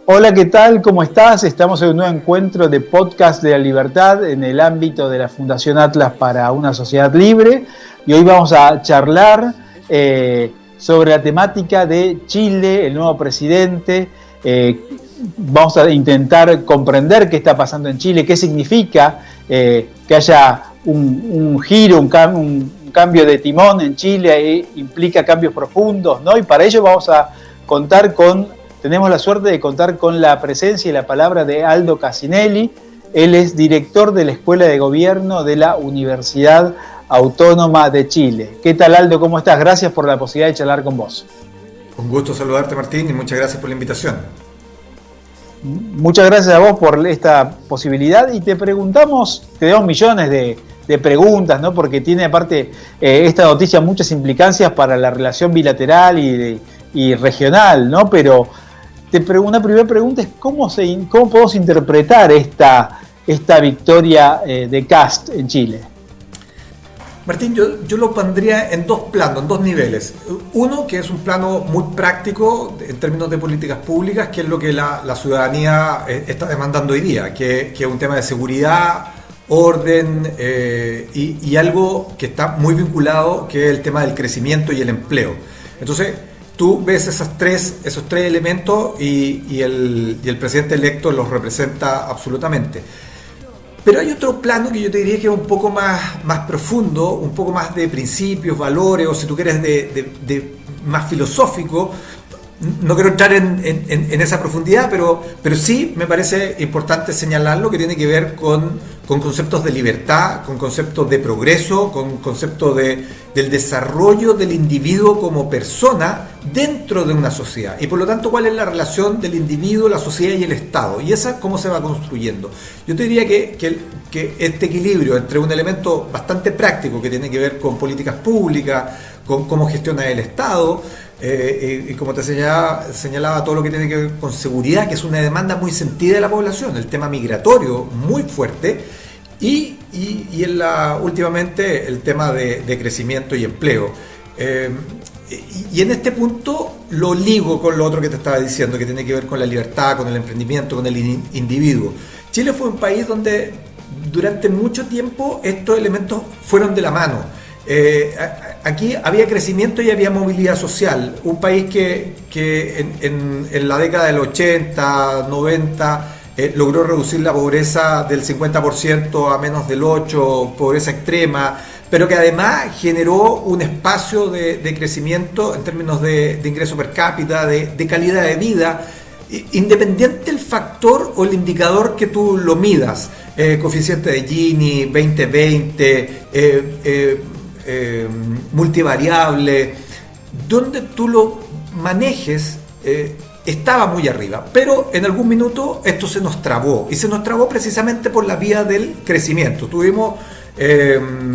Hola, ¿qué tal? ¿Cómo estás? Estamos en un nuevo encuentro de Podcast de la Libertad en el ámbito de la Fundación Atlas para una Sociedad Libre. Y hoy vamos a charlar sobre la temática de Chile, el nuevo presidente. Vamos a intentar comprender qué está pasando en Chile, qué significa que haya un giro, un cambio de timón en Chile, implica cambios profundos, ¿no? Y para ello vamos a tenemos la suerte de contar con la presencia y la palabra de Aldo Casinelli. Él es director de la Escuela de Gobierno de la Universidad Autónoma de Chile. ¿Qué tal, Aldo? ¿Cómo estás? Gracias por la posibilidad de charlar con vos. Un gusto saludarte, Martín, y muchas gracias por la invitación. Muchas gracias a vos por esta posibilidad y te damos millones de preguntas, ¿no? Porque tiene aparte esta noticia muchas implicancias para la relación bilateral y regional, ¿no? Pero una primera pregunta es ¿cómo podemos interpretar esta victoria de Kast en Chile? Martín, yo lo pondría en dos planos, en dos niveles. Uno, que es un plano muy práctico en términos de políticas públicas, que es lo que la ciudadanía está demandando hoy día, que es un tema de seguridad, orden y algo que está muy vinculado, que es el tema del crecimiento y el empleo. Entonces, tú ves esos tres elementos y el presidente electo los representa absolutamente. Pero hay otro plano que yo te diría que es un poco más profundo, un poco más de principios, valores, o si tú quieres de más filosófico. No quiero entrar en esa profundidad, pero sí me parece importante señalarlo, que tiene que ver con conceptos de libertad, con conceptos de progreso, con conceptos del desarrollo del individuo como persona dentro de una sociedad. Y por lo tanto, ¿cuál es la relación del individuo, la sociedad y el Estado? Y esa, ¿cómo se va construyendo? Yo te diría que este equilibrio entre un elemento bastante práctico que tiene que ver con políticas públicas, con cómo gestiona el Estado, y como te señalaba, todo lo que tiene que ver con seguridad, que es una demanda muy sentida de la población, el tema migratorio muy fuerte, y últimamente el tema de crecimiento y empleo. Y en este punto lo ligo con lo otro que te estaba diciendo, que tiene que ver con la libertad, con el emprendimiento, con el individuo. Chile fue un país donde durante mucho tiempo estos elementos fueron de la mano. Aquí había crecimiento y había movilidad social. Un país que en la década del 80, 90 logró reducir la pobreza del 50% a menos del 8%, pobreza extrema, pero que además generó un espacio de crecimiento en términos de ingreso per cápita, de calidad de vida, independiente del factor o el indicador que tú lo midas, coeficiente de Gini, 2020, multivariable, donde tú lo manejes, estaba muy arriba, pero en algún minuto esto se nos trabó, y se nos trabó precisamente por la vía del crecimiento. Tuvimos,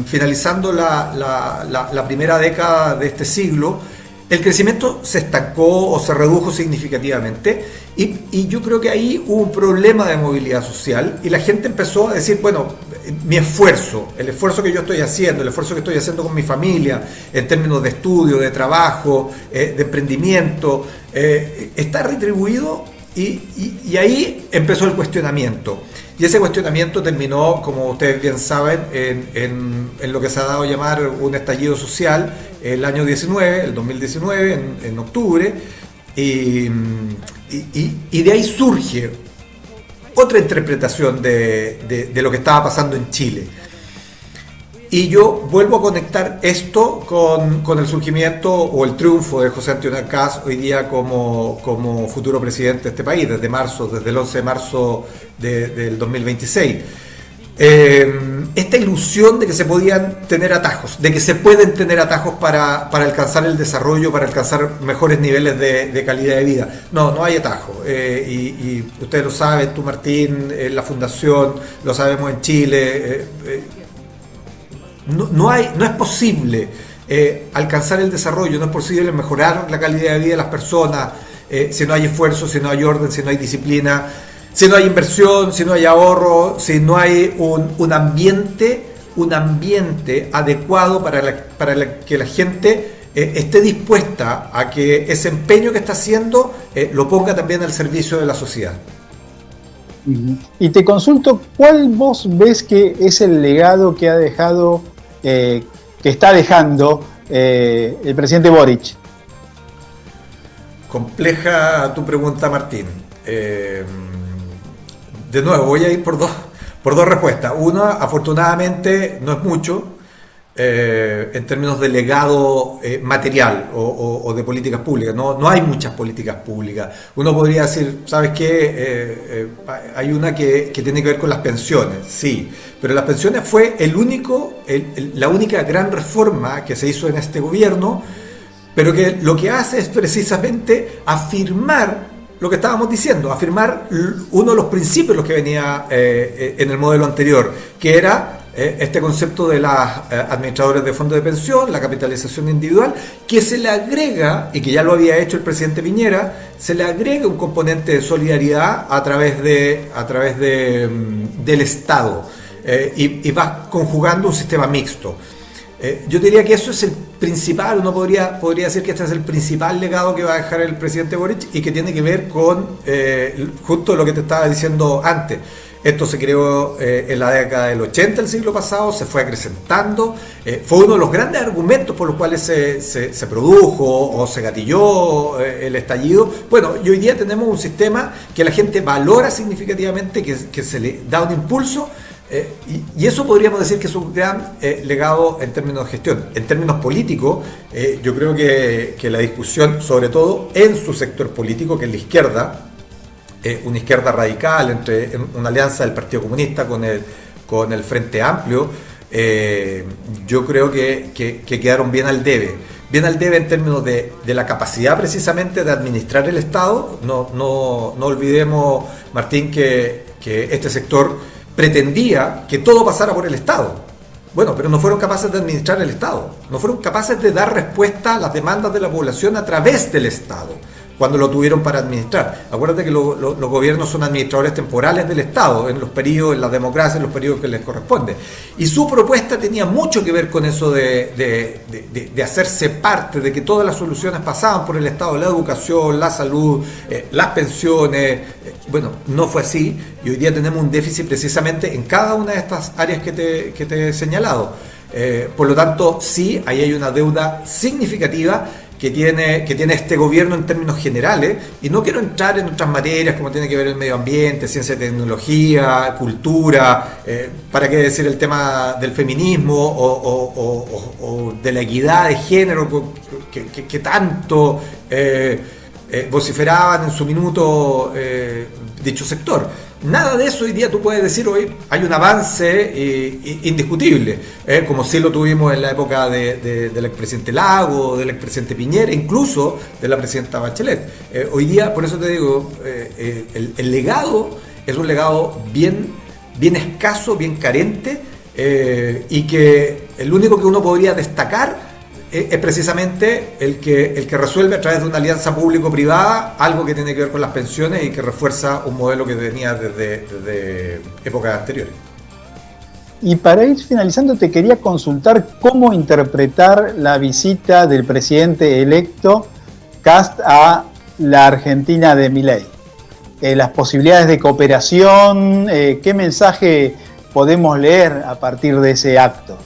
finalizando la primera década de este siglo, el crecimiento se estancó o se redujo significativamente, y yo creo que ahí hubo un problema de movilidad social, y la gente empezó a decir, bueno, el esfuerzo que yo estoy haciendo, el esfuerzo que estoy haciendo con mi familia, en términos de estudio, de trabajo, de emprendimiento, está retribuido, y ahí empezó el cuestionamiento. Y ese cuestionamiento terminó, como ustedes bien saben, en lo que se ha dado a llamar un estallido social el año 19, el 2019, en octubre, y de ahí surge otra interpretación de lo que estaba pasando en Chile. Y yo vuelvo a conectar esto con el surgimiento o el triunfo de José Antonio Kast hoy día como futuro presidente de este país, desde el 11 de marzo del 2026. Esta ilusión de que se podían tener atajos, de que se pueden tener atajos para alcanzar el desarrollo, para alcanzar mejores niveles de calidad de vida. No hay atajos. Y ustedes lo saben, tú, Martín, la Fundación, lo sabemos en Chile. No es posible alcanzar el desarrollo, no es posible mejorar la calidad de vida de las personas si no hay esfuerzo, si no hay orden, si no hay disciplina, si no hay inversión, si no hay ahorro, si no hay un ambiente adecuado para que la gente esté dispuesta a que ese empeño que está haciendo lo ponga también al servicio de la sociedad. Y te consulto, ¿cuál vos ves que es el legado que ha dejado, que está dejando el presidente Boric? Compleja tu pregunta, Martín. De nuevo, voy a ir por dos respuestas. Una, afortunadamente, no es mucho en términos de legado material o de políticas públicas. No hay muchas políticas públicas. Uno podría decir, ¿sabes qué? Hay una que tiene que ver con las pensiones, sí. Pero las pensiones fue la única gran reforma que se hizo en este gobierno, pero que lo que hace es precisamente afirmar lo que estábamos diciendo, afirmar uno de los principios los que venía en el modelo anterior, que era este concepto de los administradores de fondos de pensión, la capitalización individual, que se le agrega, y que ya lo había hecho el presidente Piñera, se le agrega un componente de solidaridad a través del Estado, y va conjugando un sistema mixto. Yo diría que eso es el principal, uno podría decir que este es el principal legado que va a dejar el presidente Boric y que tiene que ver con justo lo que te estaba diciendo antes. Esto se creó en la década del 80 del siglo pasado, se fue acrecentando, fue uno de los grandes argumentos por los cuales se produjo o se gatilló el estallido. Bueno, y hoy día tenemos un sistema que la gente valora significativamente, que se le da un impulso. Y eso podríamos decir que es un gran legado en términos de gestión. En términos políticos, yo creo que la discusión, sobre todo en su sector político, que es la izquierda, una izquierda radical, entre una alianza del Partido Comunista con el Frente Amplio, yo creo que quedaron bien al debe. Bien al debe en términos de la capacidad precisamente de administrar el Estado. No olvidemos, Martín, que este sector pretendía que todo pasara por el Estado. Bueno, pero no fueron capaces de administrar el Estado, no fueron capaces de dar respuesta a las demandas de la población a través del Estado, cuando lo tuvieron para administrar. Acuérdate que los gobiernos son administradores temporales del Estado, en los periodos, en la democracia, en los periodos que les corresponde. Y su propuesta tenía mucho que ver con eso de hacerse parte, de que todas las soluciones pasaban por el Estado, la educación, la salud, las pensiones. Bueno, no fue así, y hoy día tenemos un déficit precisamente en cada una de estas áreas que te he señalado. Por lo tanto, sí, ahí hay una deuda significativa que tiene este gobierno en términos generales, y no quiero entrar en otras materias como tiene que ver el medio ambiente, ciencia y tecnología, cultura, para qué decir el tema del feminismo o de la equidad de género que tanto vociferaban en su minuto dicho sector. Nada de eso hoy día tú puedes decir, hoy hay un avance indiscutible, como sí lo tuvimos en la época del expresidente Lago, del expresidente Piñera, incluso de la presidenta Bachelet. Hoy día, por eso te digo, el legado es un legado bien escaso, bien carente, y que el único que uno podría destacar es precisamente el que resuelve a través de una alianza público-privada algo que tiene que ver con las pensiones y que refuerza un modelo que venía desde épocas anteriores. Y para ir finalizando, te quería consultar cómo interpretar la visita del presidente electo Kast a la Argentina de Milei. Las posibilidades de cooperación, ¿qué mensaje podemos leer a partir de ese acto?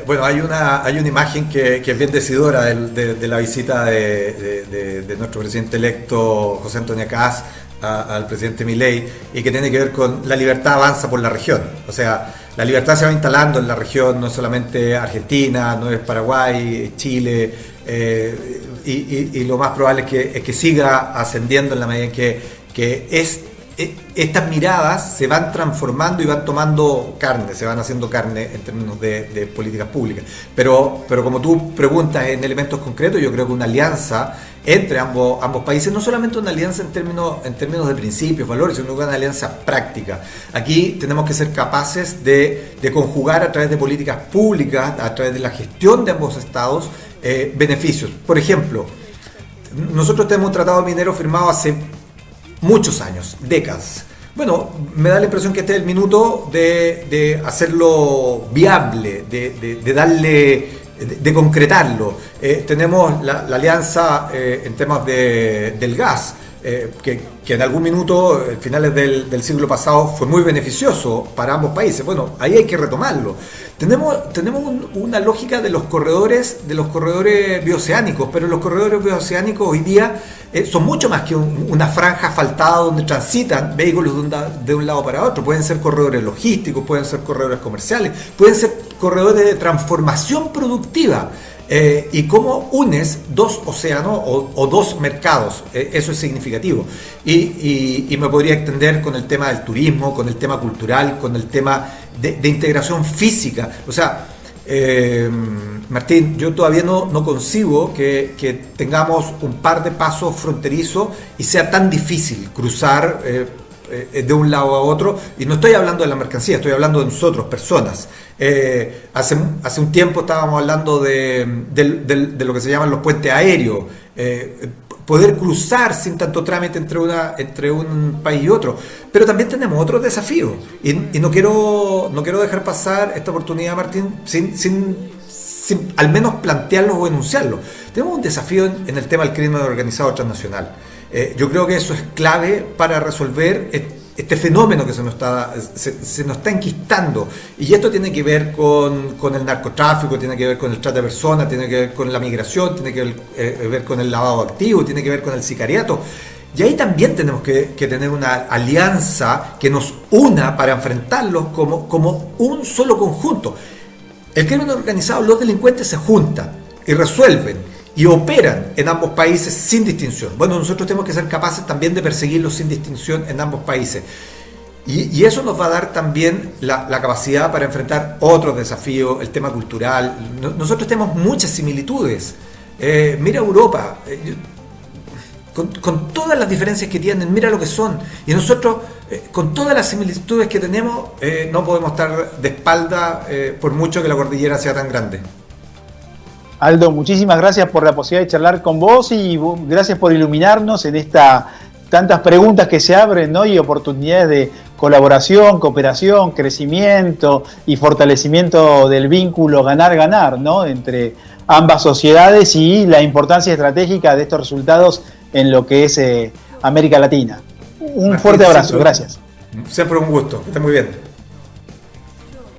Bueno, hay una imagen que es bien decidora de la visita de nuestro presidente electo, José Antonio Kast, al presidente Milei, y que tiene que ver con la libertad avanza por la región. O sea, la libertad se va instalando en la región, no es solamente Argentina, no es Paraguay, Chile, y lo más probable es que siga ascendiendo en la medida en que estas miradas se van transformando y van tomando carne, se van haciendo carne en términos de políticas públicas. Pero como tú preguntas en elementos concretos, yo creo que una alianza entre ambos países, no solamente una alianza en términos de principios, valores, sino una alianza práctica. Aquí tenemos que ser capaces de conjugar a través de políticas públicas, a través de la gestión de ambos estados, beneficios. Por ejemplo, nosotros tenemos un tratado minero firmado hace muchos años, décadas. Bueno, me da la impresión que este es el minuto de hacerlo viable, de darle de concretarlo. Tenemos la alianza en temas del gas, que en algún minuto, en finales del siglo pasado, fue muy beneficioso para ambos países. Bueno, ahí hay que retomarlo. Tenemos una lógica de los corredores bioceánicos, pero los corredores bioceánicos hoy día son mucho más que una franja asfaltada donde transitan vehículos de un lado para otro. Pueden ser corredores logísticos, pueden ser corredores comerciales, pueden ser corredores de transformación productiva. Y cómo unes dos océanos o dos mercados, eso es significativo. Y me podría extender con el tema del turismo, con el tema cultural, con el tema de integración física. O sea, Martín, yo todavía no concibo que tengamos un par de pasos fronterizos y sea tan difícil cruzar de un lado a otro, y no estoy hablando de la mercancía, estoy hablando de nosotros, personas. Hace un tiempo estábamos hablando de lo que se llaman los puentes aéreos, poder cruzar sin tanto trámite entre un país y otro, pero también tenemos otros desafíos, y no quiero dejar pasar esta oportunidad, Martín, sin al menos plantearlos o enunciarlos. Tenemos un desafío en el tema del crimen organizado transnacional. Yo creo que eso es clave para resolver este fenómeno que se nos está enquistando, y esto tiene que ver con el narcotráfico, tiene que ver con el trata de personas, tiene que ver con la migración, tiene que ver con el lavado de activos, tiene que ver con el sicariato, y ahí también tenemos que tener una alianza que nos una para enfrentarlos como un solo conjunto. El crimen organizado, los delincuentes se juntan y resuelven y operan en ambos países sin distinción. Bueno, nosotros tenemos que ser capaces también de perseguirlos sin distinción en ambos países. Y eso nos va a dar también la capacidad para enfrentar otros desafíos, el tema cultural. Nosotros tenemos muchas similitudes. Mira Europa, con todas las diferencias que tienen, mira lo que son. Y nosotros, con todas las similitudes que tenemos, no podemos estar de espalda por mucho que la cordillera sea tan grande. Aldo, muchísimas gracias por la posibilidad de charlar con vos y gracias por iluminarnos en tantas preguntas que se abren, ¿no? Y oportunidades de colaboración, cooperación, crecimiento y fortalecimiento del vínculo ganar-ganar, ¿no? Entre ambas sociedades, y la importancia estratégica de estos resultados en lo que es América Latina. Un fuerte abrazo, gracias. Siempre un gusto, que esté muy bien.